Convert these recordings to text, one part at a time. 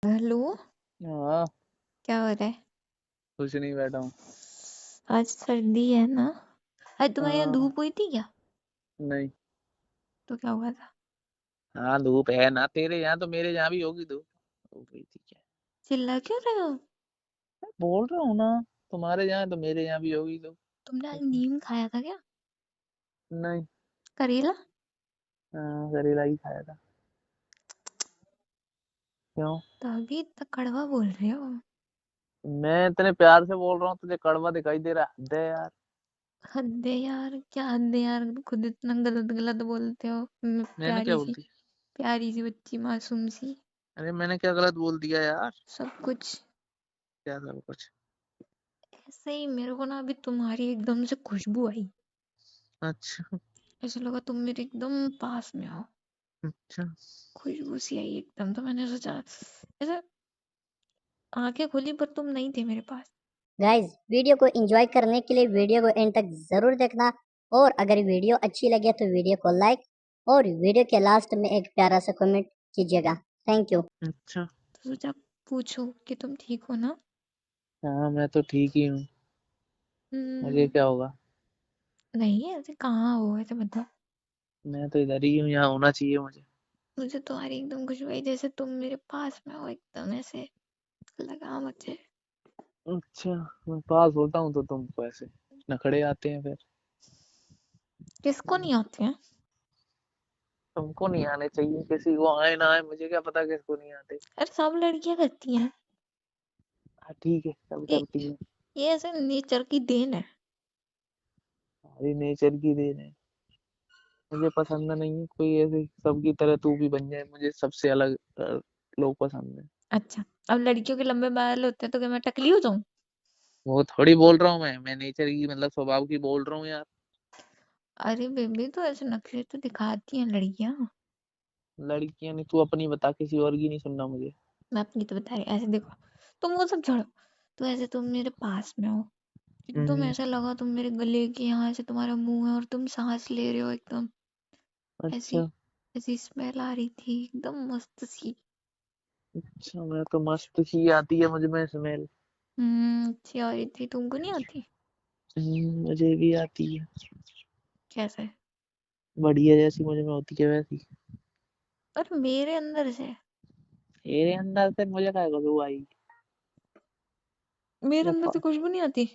Hello. हाँ, क्या हो रहा है? कुछ नहीं, बैठा हूँ। आज सर्दी है ना? आज तुम्हारे यहाँ हाँ, धूप हुई थी क्या? नहीं। तो क्या हुआ था? हाँ, धूप है ना तेरे यहाँ, तो मेरे यहाँ भी होगी धूप। धूप हुई थी क्या? चिल्ला क्यों रहे हो? मैं बोल रहा हूँ ना, तुम्हारे यहाँ तो मेरे यहाँ भी होगी धूप। तुमने आज नीम खाया था क्या? नहीं। करेला? हाँ, करेला ही खाया था। क्यों? तभी इतना कड़वा बोल रहे हो। मैं इतने प्यार से बोल रहा हूँ, तुझे कड़वा दिखाई दे रहा है? हद है यार। हद है यार, क्या हद है यार, खुद इतना गलत गलत बोलते हो। मैं मैंने क्या बोल दी? प्यारी सी बच्ची, मासूम सी। अरे मैंने क्या गलत बोल दिया यार? सब कुछ। क्या सब कुछ? ऐसे ही मेरे को ना अभी तुम्हारी एकदम से खुशबू आई। अच्छा। ऐसा लगा तुम मेरे एकदम पास में हो। अच्छा। खुशबू सी आई एकदम, तो मैंने सोचा ऐसा, आंखें खोली पर तुम नहीं थे मेरे पास। गाइज, वीडियो को एंजॉय करने के लिए वीडियो को एंड तक जरूर देखना। और अगर वीडियो अच्छी लगे तो वीडियो को लाइक और वीडियो के लास्ट में एक प्यारा सा कमेंट कीजिएगा। Thank you. अच्छा। तो सोचा पूछो कि तुम ठीक हो ना? हाँ, मैं तो ठीक ही हूँ। मुझे हम्म, क्या होगा? नहीं ऐसे कहाँ हो, ऐसे बताओ। मैं तो इधर ही हूँ, यहाँ होना चाहिए मुझे। मुझे तुम्हारी एकदम खुशबू आई, जैसे तुम मेरे पास में हो, एकदम ऐसे लगा मुझे। अच्छा। मैं पास होता हूँ तो तुमको ऐसे नखड़े आते हैं फिर? किसको नहीं आते हैं? तुमको नहीं आने चाहिए, किसी को आए ना आए, मुझे क्या पता किसको नहीं आते। अरे सब लड़कियां करती हैं। हाँ, ठीक है, सब ये करती है। ये ऐसे नेचर की देन है। हमारी नेचर की देन है। मुझे पसंद नहीं है कोई ऐसे सबकी तरह तू भी बन जाए, मुझे सबसे अलग लोग पसंद है। अच्छा, अब लड़कियों के लंबे बाल होते हैं तो क्या मैं टकली हो जाऊं? वो थोड़ी बोल रहा हूँ मैं नेचर की मतलब स्वभाव की बोल रहा हूँ यार। अरे बेबी, तो ऐसे नखरे तो दिखाती हैं लड़कियां। लड़कियां नहीं, तू अपनी बता, किसी और की नहीं सुनना मुझे। मैं अपनी तो बता रही, ऐसे देखो। तुम वो सब छोड़ो। तो ऐसे तुम मेरे पास में हो, एकदम हम्म। ऐसा लगा तुम मेरे गले के यहाँ से तुम्हारा मुंह है और तुम सांस ले रहे हो एकदम। ऐसी अच्छा। ऐसी स्मेल आ रही थी एकदम मस्त सी। अच्छा, मैं तो मस्त सी आती है मुझ में स्मेल। अच्छी आ रही थी, तुमको नहीं आती? मुझे भी आती है। कैसे? बढ़िया, जैसी मुझ में होती है वैसी। और मेरे अंदर से? तेरे अंदर से मुझे क्या खुशबू आई? मेरे जब अंदर से खुशबू नहीं आती?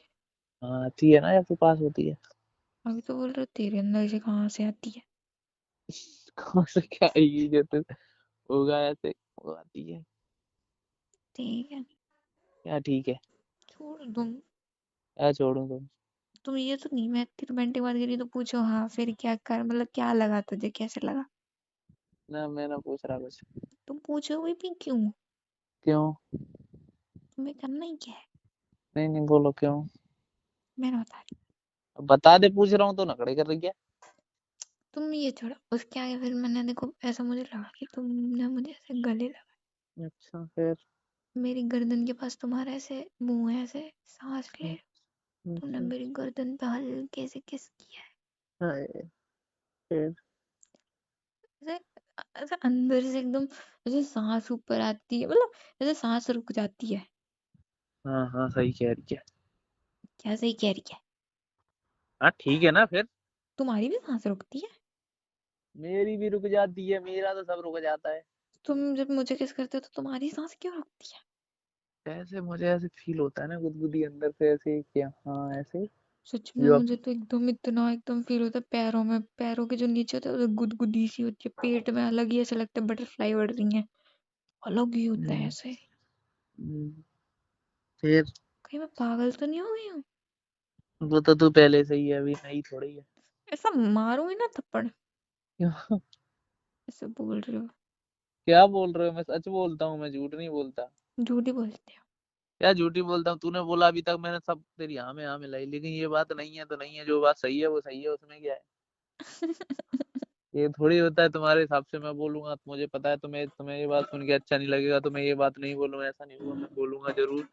हाँ, आती है ना जब तू पास होती है। अभी तो बोल रहे हो तेरे अंदर से कहाँ से आती है। कौन सा क्या आएगी जो तू होगा ऐसे? वो आती है। ठीक है, क्या ठीक है? छोड़ तुम। क्या छोड़ू तुम? तुम ये तो नहीं, मैं इतनी रोमांटिक बात करी तो पूछो, हाँ फिर क्या कर, मतलब क्या लगा तुझे, कैसे लगा? ना, मैं ना पूछ रहा कुछ। तुम पूछोगे भी क्यों? क्यों? तुम्हें करना ही क्या है? नहीं नहीं, बोलो क्यों। मैंने बता रही। अब बता दे, पूछ रहा हूँ तो नखड़े कर रही है। तुम ये छोड़ो, उसके आगे फिर मैंने देखो, ऐसा मुझे लगा कि तुमने मुझे ऐसे गले लगा, अच्छा, फिर? मेरी गर्दन के पास तुम्हारा ऐसे मुंह है, ऐसे सांस ले, तुमने अच्छा। मेरी गर्दन पे हल्के से किस किया हाय, फिर? है। ऐसे ऐसे अंदर से एकदम, ऐसे सांस ऊपर आती है, मतलब ऐसे सांस रुक जाती है। हाँ हाँ, सही कह रही है। क्या सही कह रही है? हाँ, ठीक है ना फिर। तुम्हारी भी सांस रुकती है? मेरी भी रुक जाती है, मेरा तो सब रुक जाता है। तुम जब मुझे किस करते हो तो तुम्हारी सांस क्यों रुकती है? ऐसे मुझे ऐसे फील होता है ना, गुदगुदी अंदर से ऐसे, क्या हाँ ऐसे। सच में जो अब मुझे तो एकदम इतना एकदम फील होता है पैरों में, पैरों के जो नीचे होता है उधर गुदगुदी सी होती है, पेट में अलग ही ऐसा लगता है बटरफ्लाई उड़ रही है, अलग ही होता है हम्म, ऐसे। हम्म, फिर? कहीं मैं पागल तो नहीं हो गई हूँ? वो तो तू पहले से ही है, अभी नहीं थोड़ी है। ऐसा मारूंगी ना थप्पड़। क्यों? ऐसे बोल रहे हो? क्या बोल रहे हो? मैं सच बोलता हूँ, मैं झूठ नहीं बोलता। झूठी बोलते हो। क्या झूठी बोलता हूँ? तूने बोला अभी तक, मैंने सब तेरी हाँ में लाई, लेकिन ये बात नहीं है तो नहीं है, जो बात सही है वो सही है, उसमें क्या है? ये थोड़ी होता है तुम्हारे हिसाब से मैं बोलूंगा तो मुझे पता है तुम्हें तुम्हें ये बात सुन के अच्छा नहीं लगेगा तो मैं ये बात नहीं बोलूंगा, ऐसा नहीं होगा, मैं बोलूंगा जरूर।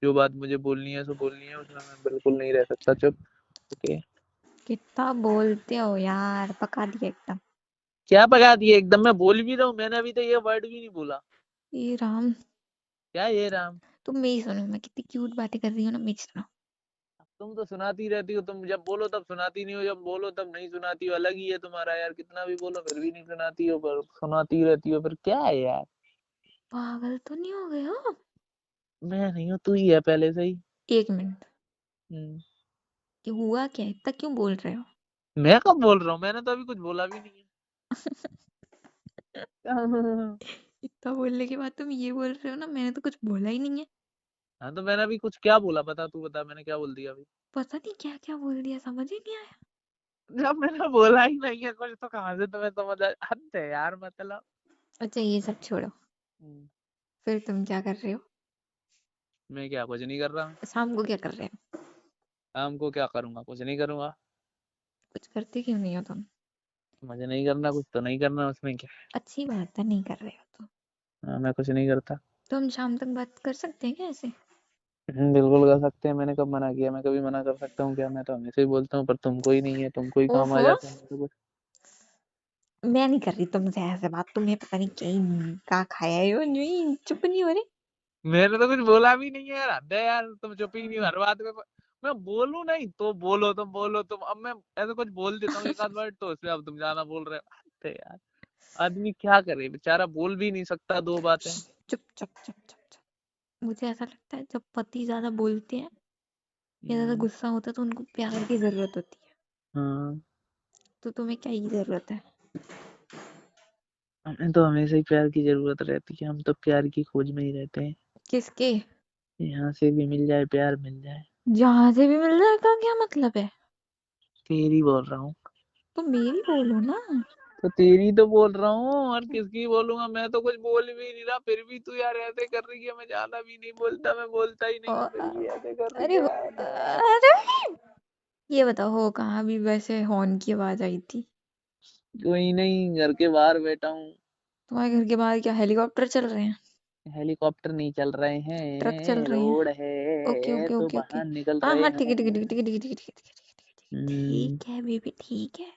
जो बात मुझे बोलनी है सो बोलनी है, उसमें मैं बिल्कुल नहीं रह सकता चुप। ओके। कितना बोलते हो यार, पका दिया एकदम। क्या पका दिए एकदम? मैं बोल भी रहा हूँ, मैंने अभी तो ये वर्ड भी नहीं बोला। ये राम, क्या ये राम? तुम मेरी सुनो, मैं कितनी क्यूट बातें कर रही हूँ ना, मेरी सुनो। तुम तो सुनाती रहती हो, तुम जब बोलो तब सुनाती नहीं हो, जब बोलो तब नहीं सुनाती हो। अलग ही है तुम्हारा यार, कितना भी बोलो फिर भी नहीं सुनाती हो, पर सुनाती रहती हो। फिर क्या है यार? पागल तो नहीं हो गए हो? मैं नहीं हूँ, तू ही है पहले से ही। 1 मिनट, हम्म। कि हुआ क्या? इतना क्यों बोल रहे हो? मैं कब बोल रहा हूँ? मैंने तो अभी कुछ बोला भी नहीं है। इतना बोलने के बाद तुम ये बोल रहे हो ना, मैंने तो कुछ बोला ही नहीं है। हाँ तो मैंने अभी कुछ क्या बोला? बता, तू बता, मैंने क्या बोल दिया अभी? पता नहीं क्या क्या बोल दिया, समझ ही नहीं आया। जब मैंने बोला ही नहीं है कुछ तो कहाँ से तुम्हें समझ आ? हद है यार, मतलब। अच्छा ये सब छोड़ो, हम्म, फिर तुम क्या कर रहे हो? मैं क्या कुछ नहीं कर रहा? शाम को क्या कर रहे हो? शाम को क्या करूंगा? कुछ नहीं करूंगा। कुछ करते क्यों नहीं हो तुम? मुझे नहीं करना कुछ तो नहीं करना, उसमें क्या अच्छी बात है, नहीं कर रहे हो तो। है? हाँ, मैं कुछ नहीं करता। तो हम शाम तक बात कर सकते हैं क्या ऐसे? बिल्कुल कर सकते हैं। मैंने कब मना किया? मैं कभी मना कर सकता हूँ क्या? मैं तो हमेशा ही बोलता हूँ, पर तुमको ही नहीं है, तुमको ही काम आ ओहो, जाता है, मैं तो कुछ। मैं नहीं कर रही तुमसे ऐसे बात। तुम्हें पता नहीं क्या खाया है, यो नहीं चुप नहीं हो रही। मैंने तो कुछ बोला भी नहीं है यार, हद है यार, तुम चुप ही नहीं हो हर बात में। मैं बोलूं नहीं तो बोलो, तुम बोलो तुम। अब मैं ऐसे कुछ बोल देता हूँ एक आध वर्ड, तो उसमें अब तुम जाना बोल रहे हो। हद है यार। आदमी क्या करे, बेचारा बोल भी नहीं सकता दो बातें। चुप चुप चुप चुप चुप। मुझे ऐसा लगता है जब पति ज्यादा बोलते हैं या ज्यादा हम्म, गुस्सा होता है तो उनको प्यार की जरूरत होती है। हाँ। तो तुम्हें क्या ही जरूरत है? हमें तो हमेशा ही प्यार की जरूरत रहती है, हम तो प्यार की खोज में ही रहते हैं। किसके? यहाँ से भी मिल जाए, प्यार मिल जाए। जहां से भी मिल रहा है का क्या मतलब है? तेरी बोल रहा हूँ। तो मेरी बोलो ना। तो तेरी तो बोल रहा हूँ, और किसकी बोलूंगा? मैं तो कुछ बोल भी नहीं रहा, फिर भी तू यार ऐसे कर रही है। मैं ज्यादा भी नहीं बोलता, मैं बोलता ही नहीं हूँ, फिर भी ऐसे कर रही अरे है यार। अरे, ये बताओ हो कहाँ? अभी वैसे हॉर्न की आवाज आई थी। कोई नहीं, घर के बाहर बैठा हूँ। तुम्हारे घर के बाहर क्या हेलीकॉप्टर चल रहे हैं? हेलीकॉप्टर नहीं चल रहे ट्रक चल हैं, रही है? रोड ओके है ओके तो ओके ओके। बाहर निकल हाँ रहे हाँ, ठीक है ठीक है हैं। ठीक है ठीक है ठीक है ठीक है ठीक है ठीक है ठीक है हम्म, ठीक है बेबी, ठीक है।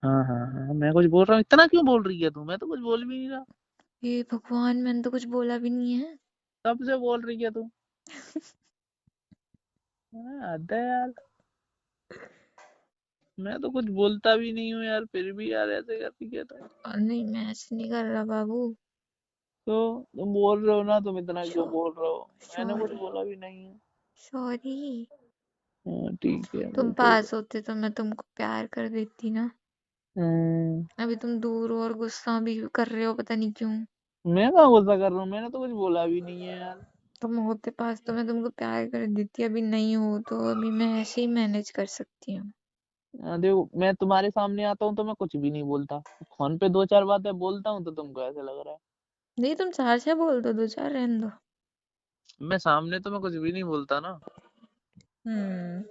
हाँ हाँ हाँ, मैं कुछ बोल रहा हूँ, इतना क्यों बोल रही है तू? मैं तो कुछ बोल भी नहीं रहा। ये भगवान, मैंने तो कुछ बोला भी नहीं है। कब से बोल रही है तू? हद है यार। मैं तो कुछ बोलता भी नहीं हूँ यार, फिर भी यार ऐसे करती है तो। नहीं, मैं ऐसे नहीं कर रहा बाबू। तो तुम बोल रहे हो ना, तुम इतना शो क्यों बोल रहे हो? मैंने कुछ सॉरी बोला भी नहीं है। सॉरी। हाँ ठीक है, तुम बिल्कुल। पास होते तो मैं तुमको प्यार कर देती ना। हम्म, अभी तुम दूर हो और गुस्सा भी कर रहे हो, पता नहीं क्यों। मैं कहाँ गुस्सा कर रहा हूँ? मैंने तो कुछ बोला भी नहीं है यार। तुम होते पास तो मैं तुमको प्यार कर देती, अभी नहीं हो तो अभी मैं ऐसे ही मैनेज कर सकती हूँ। देखो, मैं तुम्हारे सामने आता हूँ तो मैं कुछ भी नहीं बोलता। फोन पे दो चार बातें बोलता हूँ तो तुमको ऐसे लग रहा है। नहीं, तुम 4 6 बोल दो, 2 4 रहने दो। मैं सामने तो मैं कुछ भी नहीं बोलता ना। हम्म।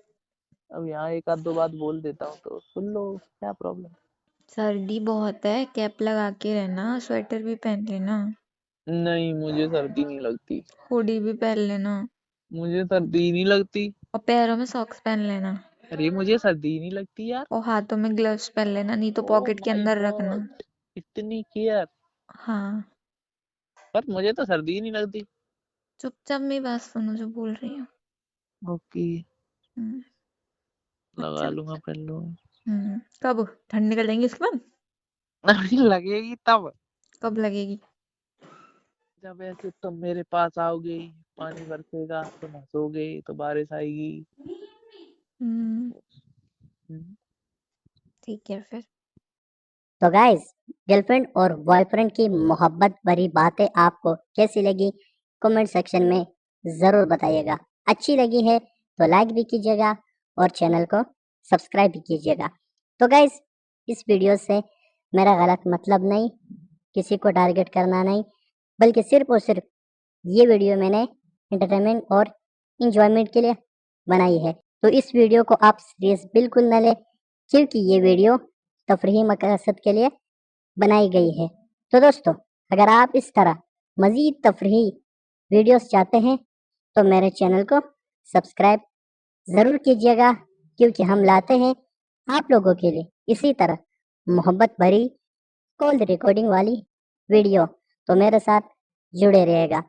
अब यहाँ एक आध दो बात बोल देता हूँ तो सुन लो, क्या प्रॉब्लम? सर्दी बहुत है, कैप लगा के रहना, स्वेटर भी पहन लेना, नहीं, मुझे सर्दी नहीं लगती। हुडी भी पहन लेना, मुझे सर्दी नहीं लगती। और पैरों में सॉक्स पहन लेना, अरे मुझे सर्दी नहीं लगती यार। और हाथों में ग्लव्स पहन लेना, नहीं तो ओ पॉकेट के माय अंदर रखना। गॉड, इतनी केयर। हाँ। पर मुझे तो सर्दी ही नहीं लगती। चुपचाप मेरी बात सुनो जो बोल रही हूँ। ओके, हम्म, लगा अच्छा। लूंगा, पहन लूंगा। कब ठंड निकल जाएंगी उसके बाद? नहीं लगेगी तब, कब लगेगी? जब ऐसे तुम मेरे पास आओगे, पानी बरसेगा, तुम हंसोगे तो बारिश आएगी। हम्म, हम्म, ठीक है फिर। तो गाइस, गर्लफ्रेंड और बॉयफ्रेंड की मोहब्बत भरी बातें आपको कैसी लगी? कमेंट सेक्शन में ज़रूर बताइएगा। अच्छी लगी है तो लाइक भी कीजिएगा और चैनल को सब्सक्राइब भी कीजिएगा। तो गाइस, इस वीडियो से मेरा गलत मतलब नहीं, किसी को टारगेट करना नहीं, बल्कि सिर्फ और सिर्फ ये वीडियो मैंने एंटरटेनमेंट और इंजॉयमेंट के लिए बनाई है। तो इस वीडियो को आप सीरियस बिल्कुल न लें, क्योंकि ये वीडियो तफरीही मकसद के लिए बनाई गई है। तो दोस्तों, अगर आप इस तरह मज़ीद तफरीही वीडियोस चाहते हैं तो मेरे चैनल को सब्सक्राइब ज़रूर कीजिएगा, क्योंकि हम लाते हैं आप लोगों के लिए इसी तरह मोहब्बत भरी कॉल रिकॉर्डिंग वाली वीडियो। तो मेरे साथ जुड़े रहिएगा।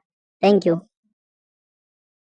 Thank you.